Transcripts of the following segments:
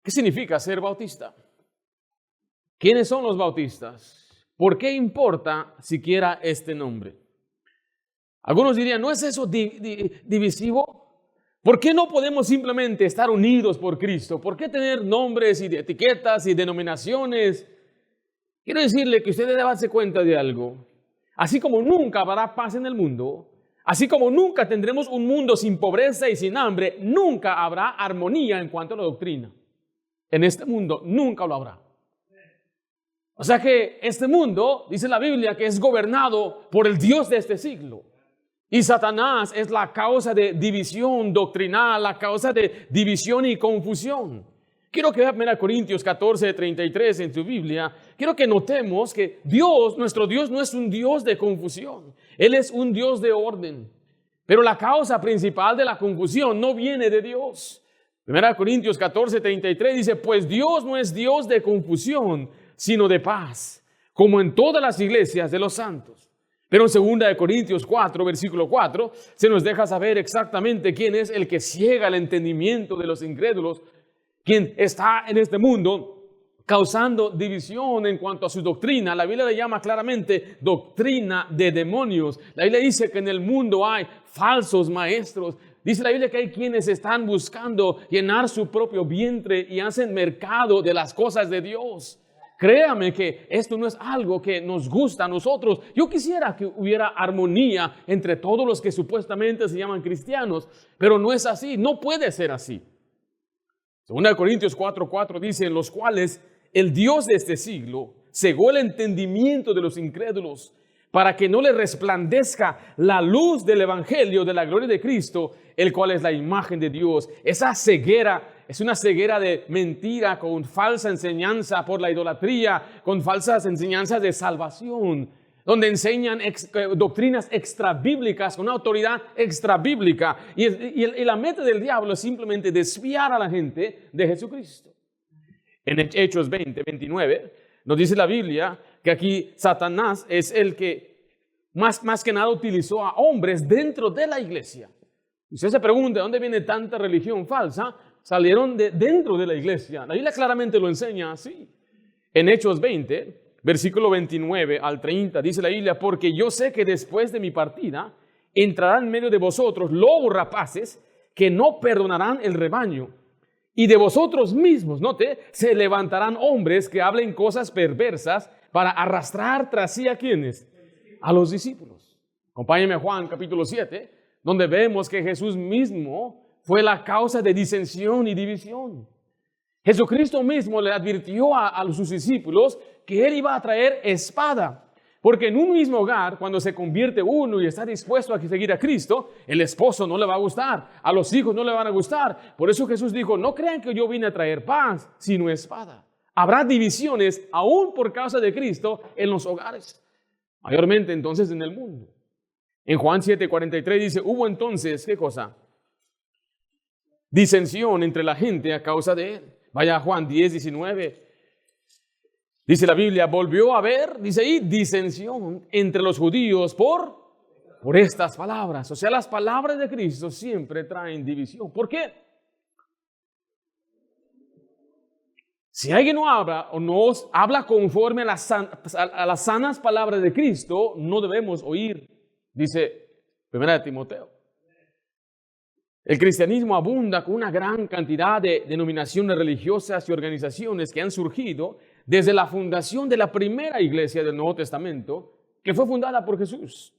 ¿Qué significa ser bautista? ¿Quiénes son los bautistas? ¿Por qué importa siquiera este nombre? Algunos dirían, ¿no es eso divisivo? ¿Por qué no podemos simplemente estar unidos por Cristo? ¿Por qué tener nombres y etiquetas y denominaciones? Quiero decirle que usted debe darse cuenta de algo. Así como nunca habrá paz en el mundo, así como nunca tendremos un mundo sin pobreza y sin hambre, nunca habrá armonía en cuanto a la doctrina. En este mundo nunca lo habrá. O sea que este mundo, dice la Biblia, que es gobernado por el Dios de este siglo. Y Satanás es la causa de división doctrinal, la causa de división y confusión. Quiero que vean 1 Corintios 14:33 en tu Biblia. Quiero que notemos que Dios, nuestro Dios, no es un Dios de confusión. Él es un Dios de orden. Pero la causa principal de la confusión no viene de Dios. 1 Corintios 14:33 dice, pues Dios no es Dios de confusión, sino de paz, como en todas las iglesias de los santos. Pero en 2 Corintios 4, versículo 4, se nos deja saber exactamente quién es el que ciega el entendimiento de los incrédulos, quien está en este mundo causando división en cuanto a su doctrina. La Biblia le llama claramente doctrina de demonios. La Biblia dice que en el mundo hay falsos maestros. Dice la Biblia que hay quienes están buscando llenar su propio vientre y hacen mercado de las cosas de Dios. Créame que esto no es algo que nos gusta a nosotros. Yo quisiera que hubiera armonía entre todos los que supuestamente se llaman cristianos, pero no es así, no puede ser así. 2 Corintios 4:4 dice, en los cuales el Dios de este siglo cegó el entendimiento de los incrédulos para que no les resplandezca la luz del evangelio de la gloria de Cristo, el cual es la imagen de Dios. Esa ceguera es una ceguera de mentira con falsa enseñanza por la idolatría, con falsas enseñanzas de salvación, donde enseñan doctrinas extrabíblicas con una autoridad extrabíblica. Y la meta del diablo es simplemente desviar a la gente de Jesucristo. En Hechos 20:29 nos dice la Biblia que aquí Satanás es el que más que nada utilizó a hombres dentro de la iglesia. Y usted se pregunta, ¿de dónde viene tanta religión falsa? Salieron de dentro de la iglesia. La Biblia claramente lo enseña así. En Hechos 20, versículo 29 al 30, dice la Biblia, porque yo sé que después de mi partida entrarán en medio de vosotros lobos rapaces que no perdonarán el rebaño. Y de vosotros mismos, note, se levantarán hombres que hablen cosas perversas para arrastrar tras sí a ¿quiénes? A los discípulos. Acompáñenme a Juan capítulo 7, donde vemos que Jesús mismo fue la causa de disensión y división. Jesucristo mismo le advirtió a sus discípulos que Él iba a traer espada. Porque en un mismo hogar, cuando se convierte uno y está dispuesto a seguir a Cristo, el esposo no le va a gustar, a los hijos no le van a gustar. Por eso Jesús dijo, no crean que yo vine a traer paz, sino espada. Habrá divisiones, aún por causa de Cristo, en los hogares. Mayormente entonces en el mundo. En Juan 7:43 dice, hubo entonces, ¿qué cosa? Disensión entre la gente a causa de Él. Vaya a Juan 10:19. Dice la Biblia, volvió a haber, dice ahí, disensión entre los judíos por estas palabras. O sea, las palabras de Cristo siempre traen división. ¿Por qué? Si alguien no habla o no habla conforme a las sanas palabras de Cristo, no debemos oír, dice 1 Timoteo. El cristianismo abunda con una gran cantidad de denominaciones religiosas y organizaciones que han surgido desde la fundación de la primera iglesia del Nuevo Testamento, que fue fundada por Jesús.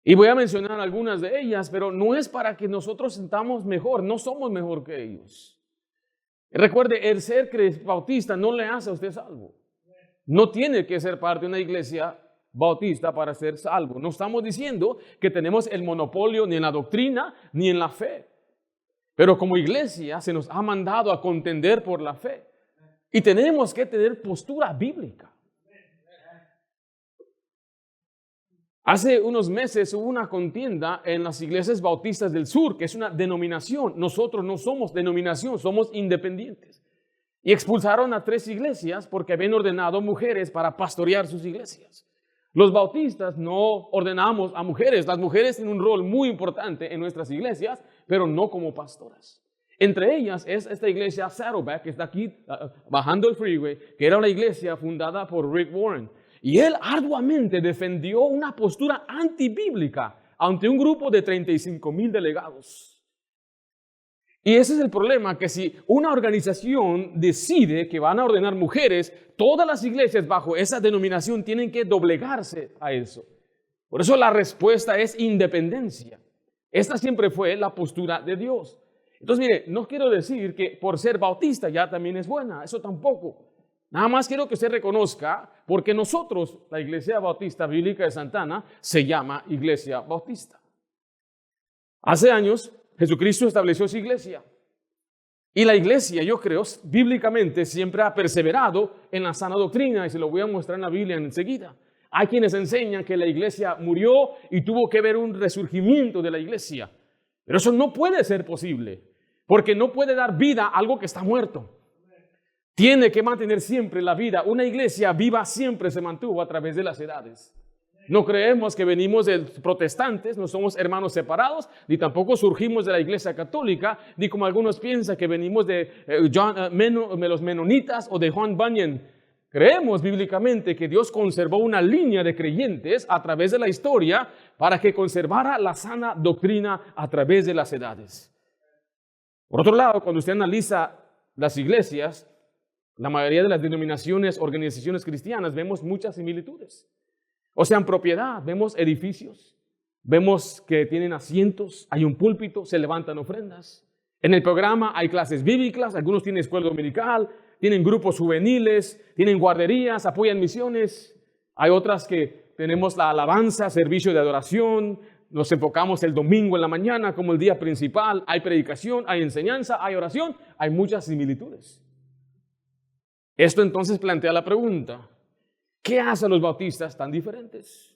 Y voy a mencionar algunas de ellas, pero no es para que nosotros sintamos mejor, no somos mejor que ellos. Recuerde, el ser bautista no le hace a usted salvo. No tiene que ser parte de una iglesia bautista para ser salvo. No estamos diciendo que tenemos el monopolio ni en la doctrina ni en la fe. Pero como iglesia se nos ha mandado a contender por la fe. Y tenemos que tener postura bíblica. Hace unos meses hubo una contienda en las iglesias bautistas del sur, que es una denominación. Nosotros no somos denominación, somos independientes. Y expulsaron a 3 iglesias porque habían ordenado mujeres para pastorear sus iglesias. Los bautistas no ordenamos a mujeres. Las mujeres tienen un rol muy importante en nuestras iglesias, pero no como pastoras. Entre ellas es esta iglesia Saddleback, que está aquí bajando el freeway, que era una iglesia fundada por Rick Warren. Y él arduamente defendió una postura antibíblica ante un grupo de 35,000 delegados. Y ese es el problema, que si una organización decide que van a ordenar mujeres, todas las iglesias bajo esa denominación tienen que doblegarse a eso. Por eso la respuesta es independencia. Esta siempre fue la postura de Dios. Entonces, mire, no quiero decir que por ser bautista ya también es buena, eso tampoco. Nada más quiero que usted reconozca, porque nosotros, la Iglesia Bautista Bíblica de Santa Ana, se llama Iglesia Bautista. Hace años, Jesucristo estableció su iglesia. Y la iglesia, yo creo, bíblicamente siempre ha perseverado en la sana doctrina, y se lo voy a mostrar en la Biblia enseguida. Hay quienes enseñan que la iglesia murió y tuvo que haber un resurgimiento de la iglesia. Pero eso no puede ser posible, porque no puede dar vida a algo que está muerto. Tiene que mantener siempre la vida. Una iglesia viva siempre se mantuvo a través de las edades. No creemos que venimos de protestantes, no somos hermanos separados, ni tampoco surgimos de la iglesia católica, ni como algunos piensan que venimos de los menonitas o de Juan Bunyan. Creemos bíblicamente que Dios conservó una línea de creyentes a través de la historia para que conservara la sana doctrina a través de las edades. Por otro lado, cuando usted analiza las iglesias, la mayoría de las denominaciones, organizaciones cristianas, vemos muchas similitudes. O sea, en propiedad, vemos edificios, vemos que tienen asientos, hay un púlpito, se levantan ofrendas. En el programa hay clases bíblicas, algunos tienen escuela dominical, tienen grupos juveniles, tienen guarderías, apoyan misiones. Hay otras que tenemos la alabanza, servicio de adoración, nos enfocamos el domingo en la mañana como el día principal, hay predicación, hay enseñanza, hay oración, hay muchas similitudes. Esto entonces plantea la pregunta: ¿qué hace a los bautistas tan diferentes?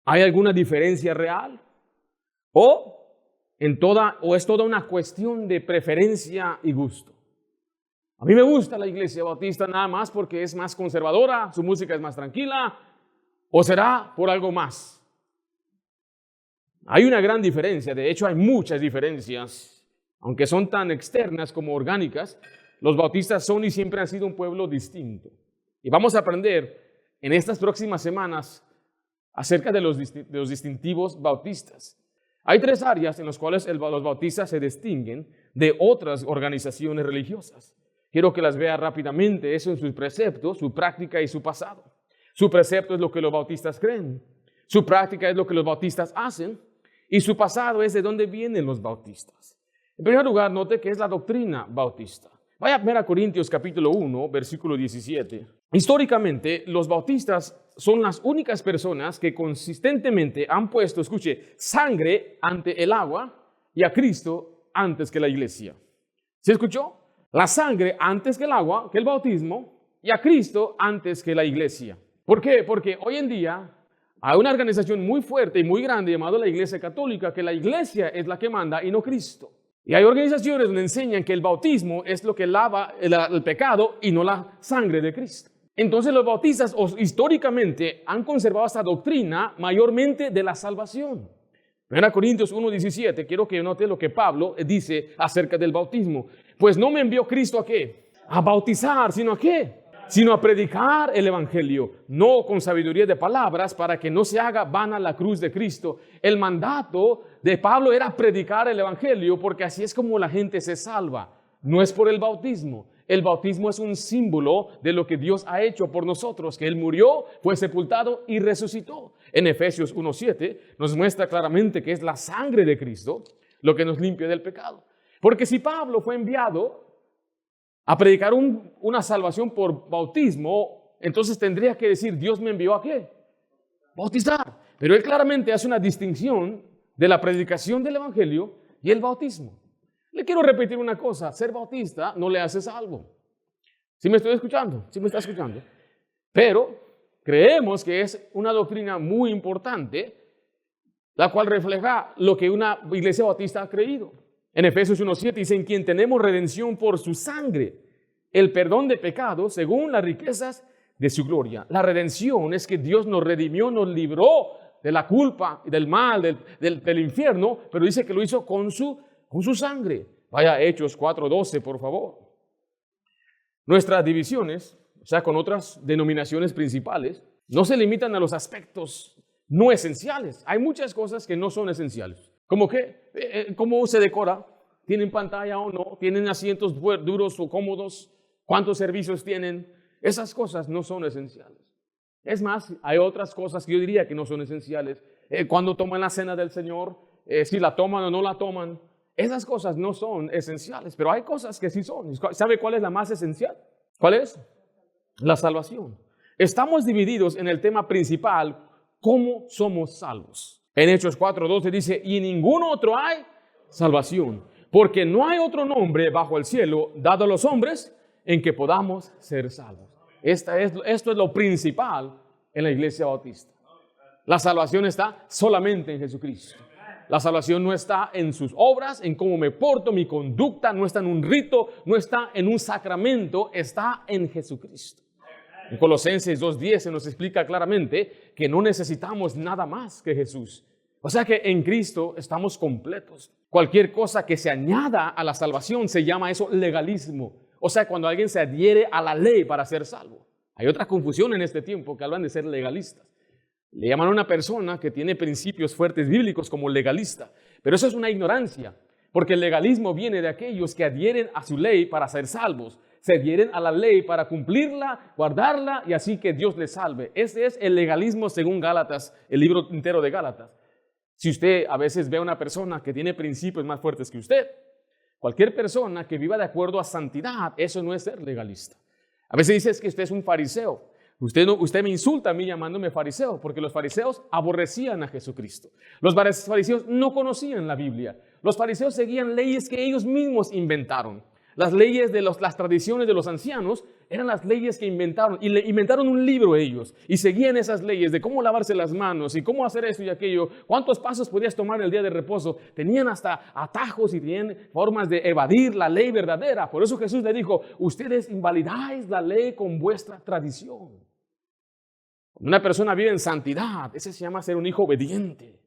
¿Hay alguna diferencia real? ¿O es toda una cuestión de preferencia y gusto? A mí me gusta la iglesia bautista nada más porque es más conservadora, su música es más tranquila, ¿o será por algo más? Hay una gran diferencia, de hecho hay muchas diferencias, aunque son tan externas como orgánicas. Los bautistas son y siempre han sido un pueblo distinto. Y vamos a aprender en estas próximas semanas acerca de los distintivos bautistas. Hay 3 áreas en las cuales los bautistas se distinguen de otras organizaciones religiosas. Quiero que las vea rápidamente. Eso en sus preceptos, su práctica y su pasado. Su precepto es lo que los bautistas creen. Su práctica es lo que los bautistas hacen. Y su pasado es de dónde vienen los bautistas. En primer lugar, note que es la doctrina bautista. Vaya a 1 Corintios capítulo 1, versículo 17. Históricamente, los bautistas son las únicas personas que consistentemente han puesto, escuche, sangre ante el agua y a Cristo antes que la iglesia. ¿Se escuchó? La sangre antes que el agua, que el bautismo, y a Cristo antes que la iglesia. ¿Por qué? Porque hoy en día hay una organización muy fuerte y muy grande llamada la Iglesia Católica, que la iglesia es la que manda y no Cristo. Y hay organizaciones donde enseñan que el bautismo es lo que lava el pecado y no la sangre de Cristo. Entonces los bautistas históricamente han conservado esta doctrina mayormente de la salvación. 1 Corintios 1:17, quiero que note lo que Pablo dice acerca del bautismo. Pues no me envió Cristo ¿a qué? A bautizar, sino ¿a qué? Sino a predicar el evangelio, no con sabiduría de palabras, para que no se haga vana la cruz de Cristo. El mandato de Pablo era predicar el evangelio, porque así es como la gente se salva. No es por el bautismo. El bautismo es un símbolo de lo que Dios ha hecho por nosotros, que Él murió, fue sepultado y resucitó. En Efesios 1:7 nos muestra claramente que es la sangre de Cristo lo que nos limpia del pecado. Porque si Pablo fue enviado a predicar una salvación por bautismo, entonces tendría que decir, Dios me envió ¿a qué? Bautizar. Pero él claramente hace una distinción de la predicación del evangelio y el bautismo. Le quiero repetir una cosa: ser bautista no le hace salvo. ¿Sí me estoy escuchando? ¿Sí me está escuchando? Pero creemos que es una doctrina muy importante, la cual refleja lo que una iglesia bautista ha creído. En Efesios 1:7 dice, en quien tenemos redención por su sangre, el perdón de pecados según las riquezas de su gloria. La redención es que Dios nos redimió, nos libró de la culpa y del mal, del infierno, pero dice que lo hizo con su sangre. Vaya a Hechos 4:12, por favor. Nuestras divisiones, o sea, con otras denominaciones principales, no se limitan a los aspectos no esenciales. Hay muchas cosas que no son esenciales. Como que, cómo se decora, tienen pantalla o no, tienen asientos duros o cómodos, cuántos servicios tienen. Esas cosas no son esenciales. Es más, hay otras cosas que yo diría que no son esenciales. Cuando toman la cena del Señor, si la toman o no la toman. Esas cosas no son esenciales, pero hay cosas que sí son. ¿Sabe cuál es la más esencial? ¿Cuál es? La salvación. Estamos divididos en el tema principal, ¿cómo somos salvos? En Hechos 4:12 dice, y en ningún otro hay salvación, porque no hay otro nombre bajo el cielo dado a los hombres en que podamos ser salvos. Esto es lo principal en la iglesia bautista. La salvación está solamente en Jesucristo. La salvación no está en sus obras, en cómo me porto, mi conducta, no está en un rito, no está en un sacramento, está en Jesucristo. En Colosenses 2:10 se nos explica claramente que no necesitamos nada más que Jesús. O sea que en Cristo estamos completos. Cualquier cosa que se añada a la salvación se llama eso legalismo. O sea, cuando alguien se adhiere a la ley para ser salvo. Hay otra confusión en este tiempo que hablan de ser legalistas. Le llaman a una persona que tiene principios fuertes bíblicos como legalista. Pero eso es una ignorancia, porque el legalismo viene de aquellos que adhieren a su ley para ser salvos. Se adhieren a la ley para cumplirla, guardarla y así que Dios les salve. Ese es el legalismo según Gálatas, el libro entero de Gálatas. Si usted a veces ve a una persona que tiene principios más fuertes que usted, cualquier persona que viva de acuerdo a santidad, eso no es ser legalista. A veces dice que usted es un fariseo. Usted me insulta a mí llamándome fariseo, porque los fariseos aborrecían a Jesucristo. Los fariseos no conocían la Biblia. Los fariseos seguían leyes que ellos mismos inventaron. Las leyes de las tradiciones de los ancianos eran las leyes que inventaron. Y le inventaron un libro ellos. Y seguían esas leyes de cómo lavarse las manos y cómo hacer esto y aquello. Cuántos pasos podías tomar en el día de reposo. Tenían hasta atajos y tenían formas de evadir la ley verdadera. Por eso Jesús le dijo, ustedes invalidáis la ley con vuestra tradición. Una persona vive en santidad. Ese se llama ser un hijo obediente.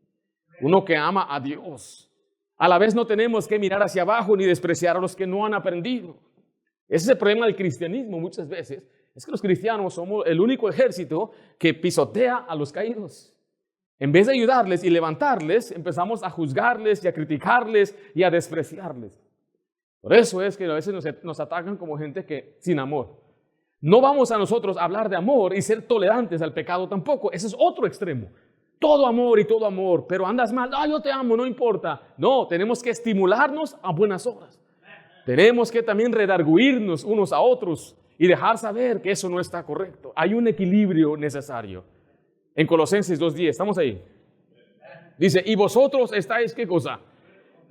Uno que ama a Dios. A la vez no tenemos que mirar hacia abajo ni despreciar a los que no han aprendido. Ese es el problema del cristianismo muchas veces. Es que los cristianos somos el único ejército que pisotea a los caídos. En vez de ayudarles y levantarles, empezamos a juzgarles y a criticarles y a despreciarles. Por eso es que a veces nos atacan como gente que sin amor. No vamos a nosotros a hablar de amor y ser tolerantes al pecado tampoco. Ese es otro extremo. Todo amor y todo amor, pero andas mal, yo te amo, no importa. No, tenemos que estimularnos a buenas obras. Tenemos que también redarguirnos unos a otros y dejar saber que eso no está correcto. Hay un equilibrio necesario. En Colosenses 2:10, ¿estamos ahí? Dice, y vosotros estáis, ¿qué cosa?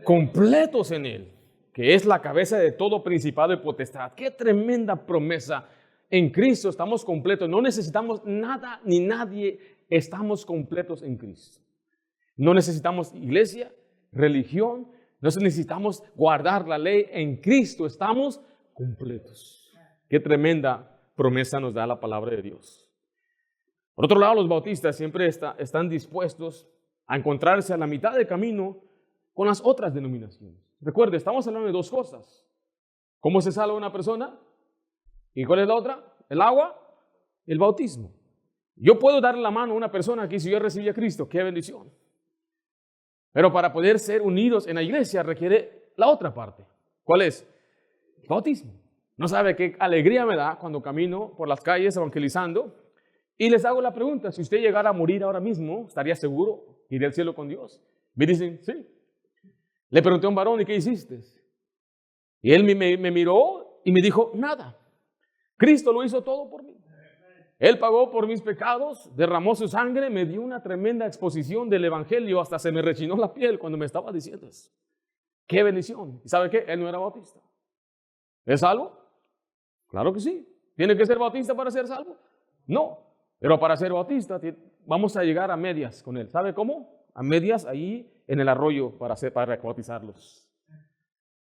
Completos en Él, que es la cabeza de todo principado y potestad. ¡Qué tremenda promesa! En Cristo estamos completos, no necesitamos nada ni nadie. Estamos completos en Cristo. No necesitamos iglesia, religión, no necesitamos guardar la ley. En Cristo estamos completos. Qué tremenda promesa nos da la palabra de Dios. Por otro lado, los bautistas siempre están dispuestos a encontrarse a la mitad del camino con las otras denominaciones. Recuerde, estamos hablando de dos cosas. ¿Cómo se salva una persona? ¿Y cuál es la otra? El agua, el bautismo. Yo puedo darle la mano a una persona aquí si yo recibí a Cristo, qué bendición. Pero para poder ser unidos en la iglesia requiere la otra parte. ¿Cuál es? El bautismo. No sabe qué alegría me da cuando camino por las calles evangelizando y les hago la pregunta, si usted llegara a morir ahora mismo, ¿estaría seguro? ¿Iría al cielo con Dios? Me dicen, sí. Le pregunté a un varón, ¿y qué hiciste? Y él me miró y me dijo, nada. Cristo lo hizo todo por mí. Él pagó por mis pecados, derramó su sangre, me dio una tremenda exposición del evangelio, hasta se me rechinó la piel cuando me estaba diciendo eso. ¡Qué bendición! ¿Y sabe qué? Él no era bautista. ¿Es salvo? Claro que sí. ¿Tiene que ser bautista para ser salvo? No. Pero para ser bautista vamos a llegar a medias con él. ¿Sabe cómo? A medias ahí en el arroyo para bautizarlos.